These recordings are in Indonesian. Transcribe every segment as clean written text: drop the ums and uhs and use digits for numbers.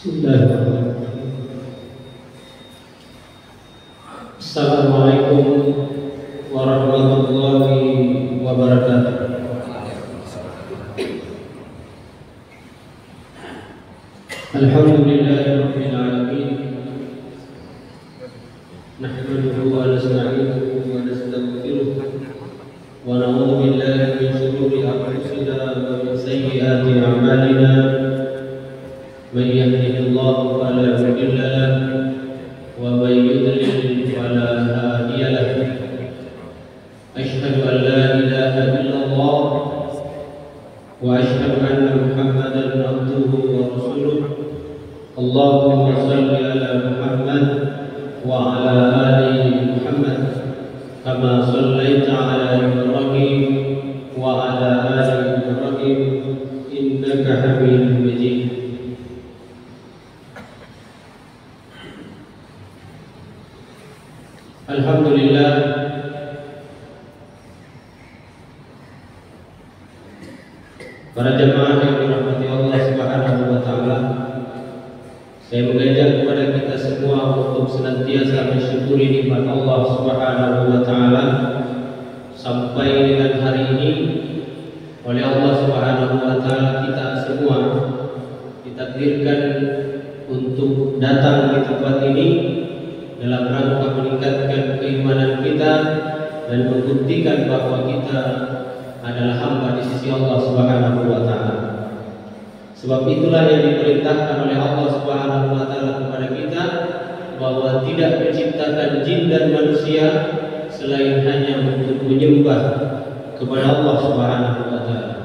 Bismillahirrahmanirrahim. Assalamualaikum warahmatullahi wabarakatuh. Alhamdulillahirabbil alamin. Nahmaduhu wa nasta'inuhu wa nastaghfiruh wa na'udzu billahi min shururi anfusina wa min sayyiati a'malina. من يهده الله فلا مضل له ومن يضلل فلا هادي له أشهد أن لا إله إلا الله وأشهد أن محمدا عبده ورسوله اللهم صل على محمد وعلى آل محمد كما صليت على إبراهيم وعلى آل إبراهيم إنك حميد مجيد. Alhamdulillah, para jemaah yang dirahmati Allah Subhanahu wa taala, saya mengajak kepada kita semua untuk senantiasa mensyukuri nikmat Allah Subhanahu wa taala sampai dengan hari ini oleh Allah Subhanahu wa taala kita semua ditakdirkan untuk datang di tempat ini dalam rangka meningkatkan keimanan kita dan membuktikan bahwa kita adalah hamba di sisi Allah Subhanahu wa taala. Sebab itulah yang diperintahkan oleh Allah Subhanahu wa taala kepada kita bahwa tidak menciptakan jin dan manusia selain hanya untuk menyembah kepada Allah Subhanahu wa taala.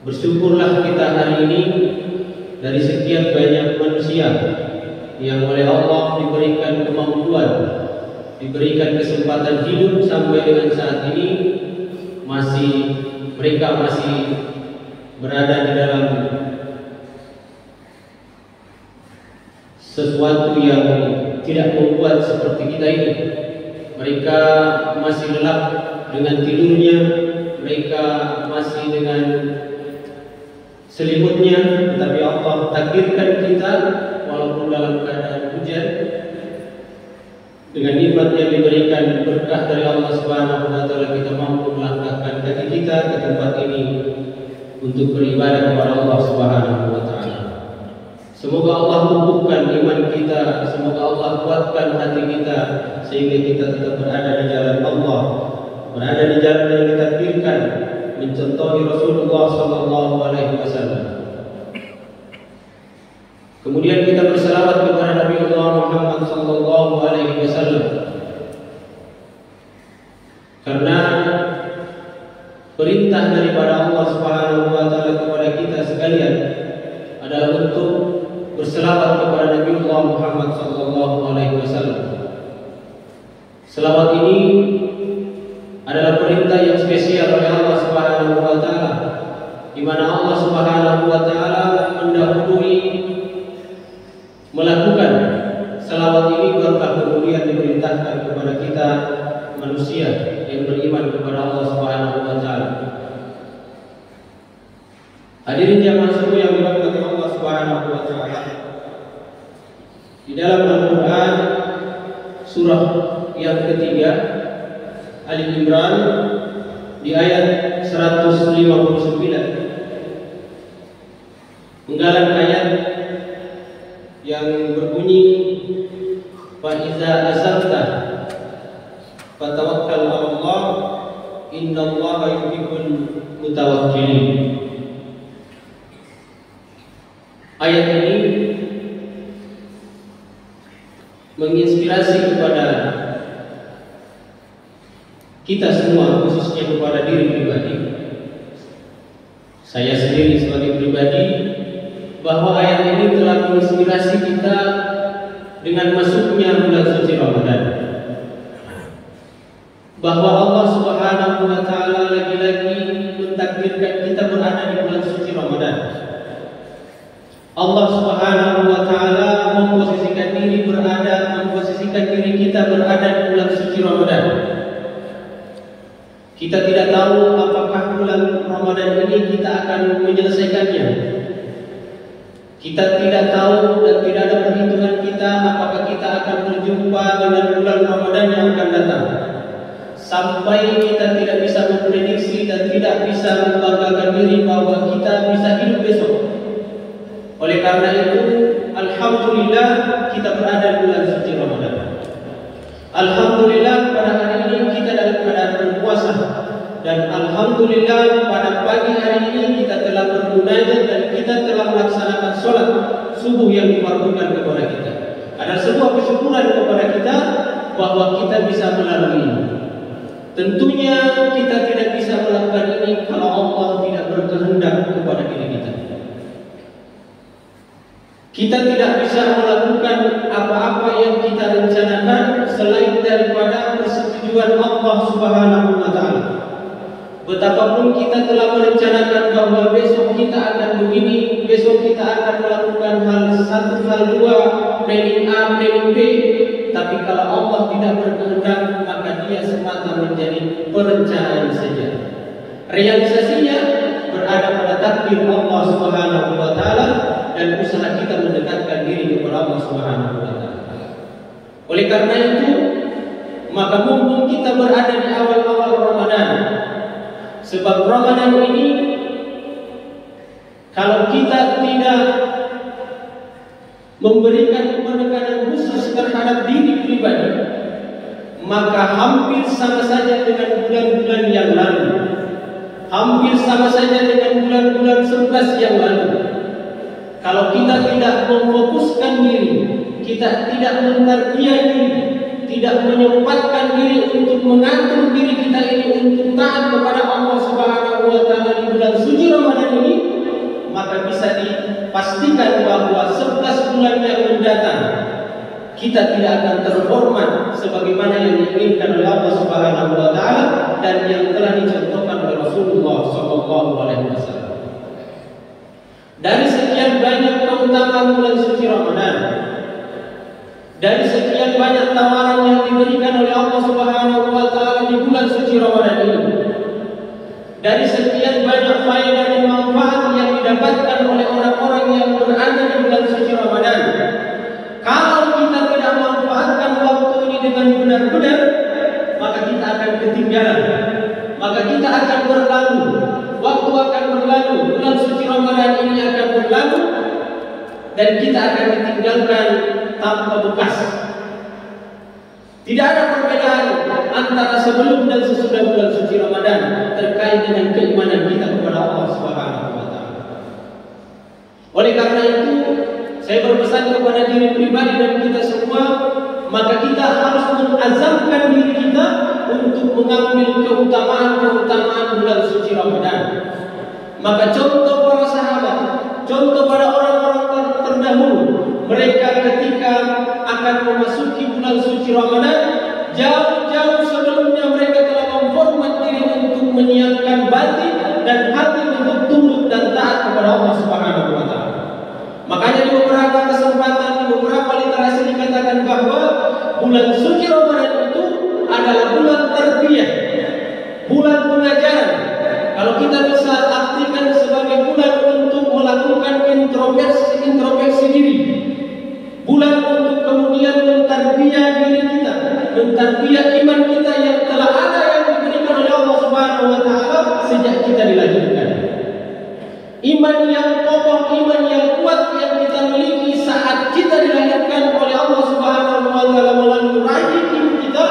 Bersyukurlah kita hari ini dari sekian banyak manusia yang oleh Allah diberikan kemampuan, diberikan kesempatan hidup sampai dengan saat ini, mereka masih berada di dalam sesuatu yang tidak membuat seperti kita ini. Mereka masih lelap dengan tidurnya, mereka masih dengan selimutnya, tetapi Allah takdirkan kita walaupun dalam keadaan hujan, dengan nikmat yang diberikan berkah dari Allah Subhanahu wa taala kita mampu melangkahkan kaki kita ke tempat ini untuk beribadah kepada Allah Subhanahu wa taala. Semoga Allah tumbuhkan iman kita, semoga Allah kuatkan hati kita sehingga kita tetap berada di jalan Allah, berada di jalan yang ditakdirkan, mencontohi Rasulullah sallallahu alaihi wasallam. Kemudian kita berselawat kepada Nabi Allah Muhammad sallallahu alaihi wasallam. Karena perintah daripada Allah Subhanahu wa taala kepada kita sekalian adalah untuk berselawat kepada Nabi Allah Muhammad sallallahu alaihi wasallam. Selawat ini adalah perintah yang spesial oleh Allah Subhanahu wa taala, di mana Allah Subhanahu wa taala mendahului melakukan selawat ini, barulah kemudian diperintahkan kepada kita manusia yang beriman kepada Allah Subhanahu wa taala. Hadirin jamaah sekalian yang dirahmati Allah Subhanahu wa taala, di dalam Al-Qur'an surah yang ketiga Ali Imran di ayat 159 menggalang ayat yang berbunyi fa iza azalta fatawakkal 'ala Allah innallaha yuhibbul mutawakkilin. Ayat ini menginspirasi kepada kita semua, khususnya kepada diri pribadi, saya sendiri sebagai pribadi, bahwa ayat ini telah menginspirasi kita dengan masuknya bulan suci Ramadan, bahwa Allah Subhanahu wa taala lagi-lagi mentakdirkan kita berada di bulan suci Ramadan. Allah Subhanahu wa taala memposisikan diri kita berada di bulan suci Ramadan. Kita tidak tahu apakah bulan Ramadan ini kita akan menyelesaikannya. Kita tidak tahu dan tidak ada perhitungan kita apakah kita akan berjumpa dengan bulan Ramadan yang akan datang. Sampai kita tidak bisa memprediksi dan tidak bisa membanggakan diri bahwa kita bisa hidup besok. Oleh karena itu, alhamdulillah kita berada di bulan suci Ramadan. Alhamdulillah pada hari ini kita dalam keadaan berpuasa. Dan alhamdulillah pada pagi hari ini kita telah bermunajat dan kita telah melaksanakan sholat subuh yang difardukan kepada kita. Ada sebuah kesyukuran kepada kita bahwa kita bisa melalui ini. Tentunya kita tidak bisa melakukan ini kalau Allah tidak berkehendak kepada diri kita. Kita tidak bisa melakukan apa-apa yang kita rencanakan selain daripada persetujuan Allah Subhanahu wa Ta'ala. Betapapun kita telah merencanakan bahwa besok kita akan begini, besok kita akan melakukan hal satu, hal dua, planning A, planning B, tapi kalau Allah tidak berkehendak, maka dia semata menjadi perencanaan saja. Realisasinya berada pada takdir Allah Subhanahu wa Ta'ala dan usaha kita mendekatkan diri kepada Allah Subhanahu wa Ta'ala. Oleh karena itu, maka mumpung kita berada di awal-awal Ramadan, sebab Ramadan ini kalau kita tidak memberikan penekanan khusus terhadap diri pribadi, maka hampir sama saja dengan bulan-bulan yang lalu, hampir sama saja dengan bulan-bulan 11 yang lalu. Kalau kita tidak memfokuskan diri, kita tidak mentarbiyah diri, tidak menyempatkan diri untuk mengatur diri kita ini untuk taat kepada Allah Subhanahu wa Ta'ala di bulan suci Ramadan ini, maka bisa dipastikan bahwa 11 bulan yang mendatang kita tidak akan terhormat sebagaimana yang diinginkan oleh Allah Subhanahu wa Ta'ala dan yang telah dicontohkan oleh Rasulullah sallallahu alaihi wasallam. Dari sekian banyak keutamaan bulan suci Ramadan, dari sekian banyak tawaran yang diberikan oleh Allah Subhanahu wa Ta'ala di bulan suci Ramadan ini, dari sekian banyak faedah dan manfaat yang didapatkan oleh orang-orang yang berada di bulan suci Ramadan, kalau kita tidak manfaatkan waktu ini dengan benar-benar, maka kita akan ketinggalan, maka kita akan berlalu, waktu akan berlalu, bulan suci Ramadan ini akan berlalu, dan kita akan ditinggalkan tanpa bekas. Tidak ada perbedaan antara sebelum dan sesudah bulan suci Ramadan terkait dengan keimanan kita kepada Allah Subhanahu wa Ta'ala. Oleh karena itu, saya berpesan kepada diri pribadi dan kita semua, maka kita harus mengazamkan diri kita untuk mengambil keutamaan-keutamaan bulan suci Ramadan. Maka contoh para sahabat, contoh pada orang-orang terdahulu, mereka ketika akan memasuki bulan suci Ramadan, jauh-jauh sebelumnya mereka telah memformat diri untuk menyiapkan batin dan hati untuk tunduk dan taat kepada Allah Subhanahu wa Ta'ala. Makanya di beberapa kesempatan, di beberapa literasi dikatakan bahwa bulan suci Ramadan itu adalah bulan tarbiyah, bulan pengajaran. Kalau kita bisa artikan sebagai bulan untuk melakukan introspeksi diri, bulan untuk kemudian mentarbiyah diri kita, mentarbiyah iman kita yang telah ada yang diberikan oleh Allah Subhanahu wa Ta'ala sejak kita dilahirkan. Iman yang kokoh, iman yang kuat yang kita miliki saat kita dilahirkan oleh Allah Subhanahu wa Ta'ala melalui rahim ibu kita,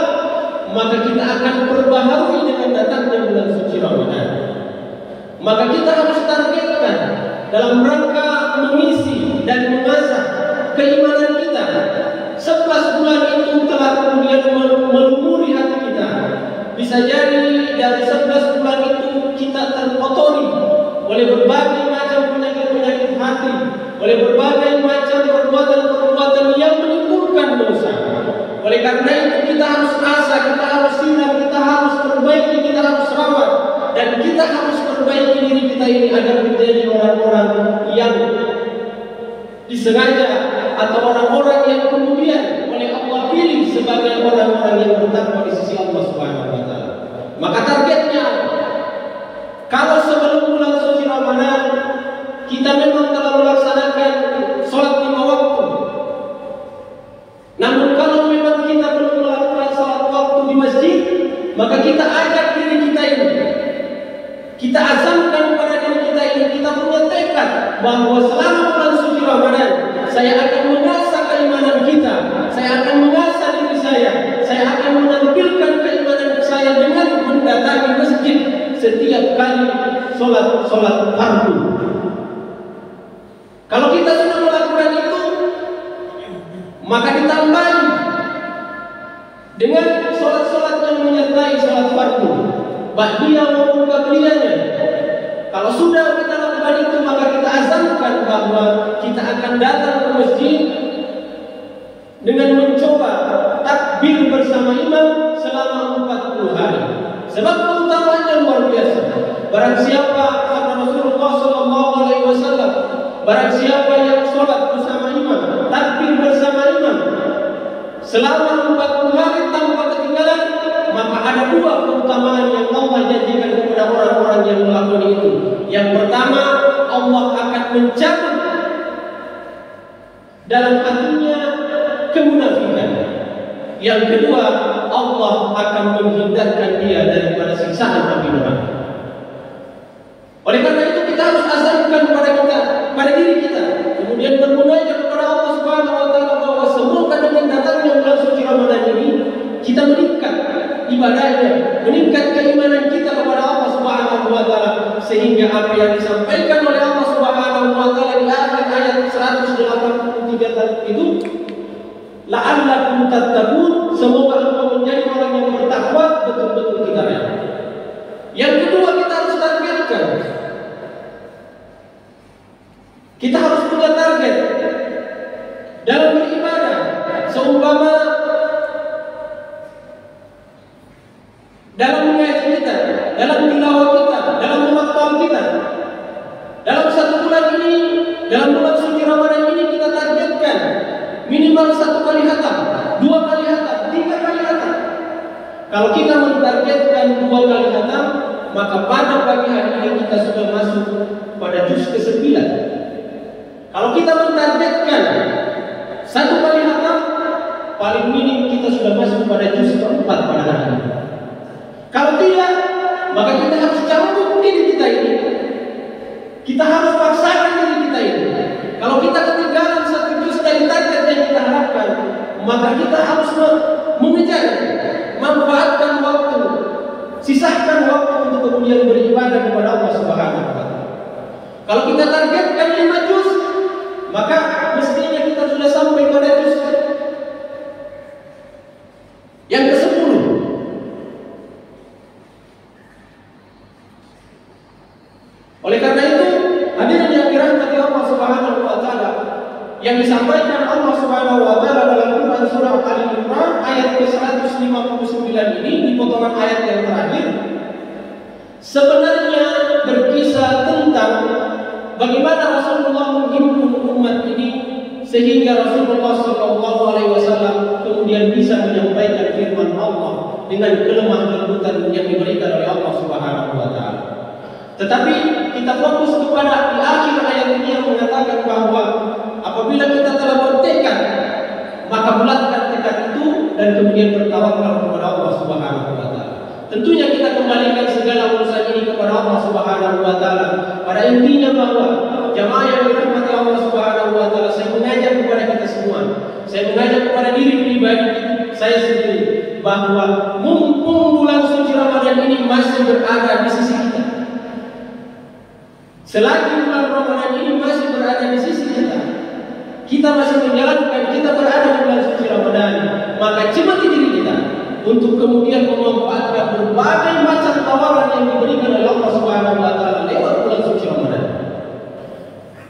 maka kita akan perbaharui dengan datangnya bulan suci Ramadan. Maka kita harus targetkan dalam rangka mengisi dan mengasah keimanan kita. 11 bulan itu telah kemudian melumuri hati kita. Bisa jadi dari 11 bulan itu kita terkotori oleh berbagai macam penyakit-penyakit hati, oleh berbagai macam perbuatan-perbuatan yang menimbulkan dosa. Oleh karena itu kita harus asah, kita harus siram, kita harus perbaiki, kita harus rawat, dan kita harus perbaiki diri kita ini agar menjadi orang-orang yang disengaja atau orang-orang yang kemudian oleh Allah pilih sebagai orang-orang yang bertakwa di sisi Allah Subhanahu wa Ta'ala. Maka targetnya, kalau sebelum bulan suci Ramadan kita memang telah melaksanakan bahwa selama bulan suci Ramadan saya akan mengasah keimanan kita, saya akan mengasah diri saya akan menampilkan keimanan saya dengan mendatangi masjid setiap kali sholat fardu. Kalau kita sudah melakukan itu, maka ditambahi dengan sholat-sholat yang menyertai sholat fardu, ba'diyah maupun qabliyahnya. Kalau sudah kita lakukan itu, maka kita azamkan bahwa kita akan datang ke masjid dengan mencoba takbir bersama imam selama 40 hari. Sebab keutamaannya luar biasa. Barang siapa, kata Rasulullah SAW, barang siapa yang sholat bersama imam, takbir bersama imam selama 40 hari tanpa ketinggalan, maka ada dua keutamaan yang Allah janjikan kepada orang-orang yang melakukan itu. Yang pertama, Allah akan mencabut dalam hatinya kemunafikan. Yang kedua, Allah akan menghindarkan dia daripada siksaan api neraka. Oleh karena itu kita harus azamkan pada diri kita, kemudian bermunajat kepada Allah Subhanahu wa taala bahwa semoga dengan datangnya bulan suci Ramadan ini kita meningkat ibadahnya, meningkat keimanan kita kepada Allah Subhanahu wa taala, sehingga apa yang disampaikan oleh Allah Subhanahu wa taala di akhir ayat 183 itu, la'allakum tattaqun, semoga engkau menjadi orang yang bertakwa, betul-betul kita lihat. Yang kedua, kita harus targetkan. Kita harus punya target dalam beribadah. Seumpama dalam mengaji kita, dalam tilawah kita, dalam murattal kita, dalam satu bulan ini, dalam bulan suci Ramadan ini kita targetkan minimal 1 kali khatam, 2 kali khatam, 3 kali khatam. Kalau kita mentargetkan 2 kali khatam, maka pada pagi hari ini kita sudah masuk pada juz ke-9. Kalau kita mentargetkan 1 kali khatam, paling minim kita sudah masuk pada juz ke-4 pada hari ini. Kalau tidak, maka kita harus cambuk diri kita ini. Kita harus paksakan diri kita ini. Kalau kita ketinggalan 1 juz dari target yang kita harapkan, maka kita harus mengejar, manfaatkan waktu, sisahkan waktu untuk kemudian beribadah kepada Allah Subhanahu wa taala. Kalau kita targetkan 5 juz, maka mestinya kita sudah sampai pada juz yang ke-10. Oleh karena itu, hadirin yang dirahmati Allah Subhanahu wa taala, yang disampaikan Allah Subhanahu wa taala dalam Quran surah Al-Imran ayat ke-159 ini, di potongan ayat yang terakhir, sebenarnya berkisah tentang bagaimana Rasulullah menghimpun umat ini sehingga Rasulullah SAW kemudian bisa menyampaikan firman Allah dengan kelemah lembutan yang diberikan oleh Allah Subhanahu wa taala. Tetapi kita fokus kepada di akhir ayat ini yang mengatakan bahwa apabila kita telah bertekad, maka bulatkan tekad itu dan kemudian bertawakal kepada Allah Subhanahu wa taala. Tentunya kita kembalikan segala urusan ini kepada Allah Subhanahu wa taala. Pada intinya bahwa jamaah yang dirahmati Allah Subhanahu wa taala, saya mengajak kepada kita semua, saya mengajak kepada diri pribadi saya sendiri, bahwa mumpung bulan suci Ramadan ini masih berada di sisi kita, selagi bulan Ramadan ini masih berada di sisi kita masih menjalankan, kita berada di bulan suci Ramadan, maka cemati diri kita untuk kemudian memanfaatkan berbagai macam tawaran yang diberikan oleh Allah Subhanahu wa taala lewat bulan suci Ramadan.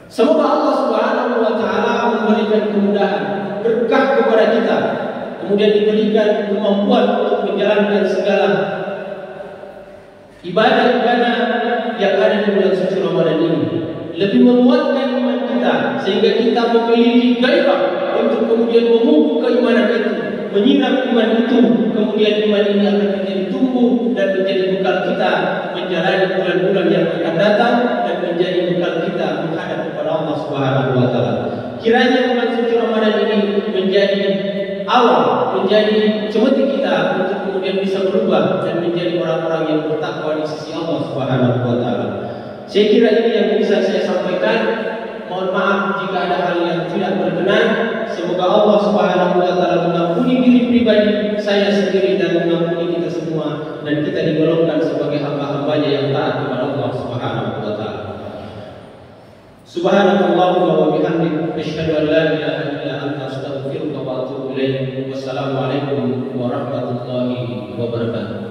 Semoga Allah Subhanahu wa taala memberikan kemudahan, berkah kepada kita, kemudian diberikan kemampuan untuk menjalankan segala ibadah-ibadah yang ada di bulan suci Ramadan ini, lebih menguatkan iman kita sehingga kita memiliki gairah untuk kemudian memupuk keimanan itu, menyiram iman itu, kemudian iman ini akan menjadi tumbuh dan menjadi bekal kita menjalani bulan-bulan yang akan datang dan menjadi bekal kita menghadap kepada Allah Subhanahu wa taala. Kiranya bulan suci Ramadan ini menjadi awal, menjadi cemeti kita untuk kemudian bisa berubah dan menjadi orang-orang yang bertakwa di sisi Allah Subhanahu wa taala. Saya kira ini yang bisa saya sampaikan. Mohon maaf jika ada hal yang tidak berkenan. Semoga Allah Subhanahu wa taala mengampuni diri pribadi saya sendiri dan mengampuni kita semua, dan kita digolongkan sebagai hamba-hambanya yang taat kepada Allah Subhanahu wa taala. Subhanakallahumma wa bihamdik asyhadu an la ilaha illa anta astaghfiruka wa atubu ilaik. Wassalamualaikum warahmatullahi wabarakatuh.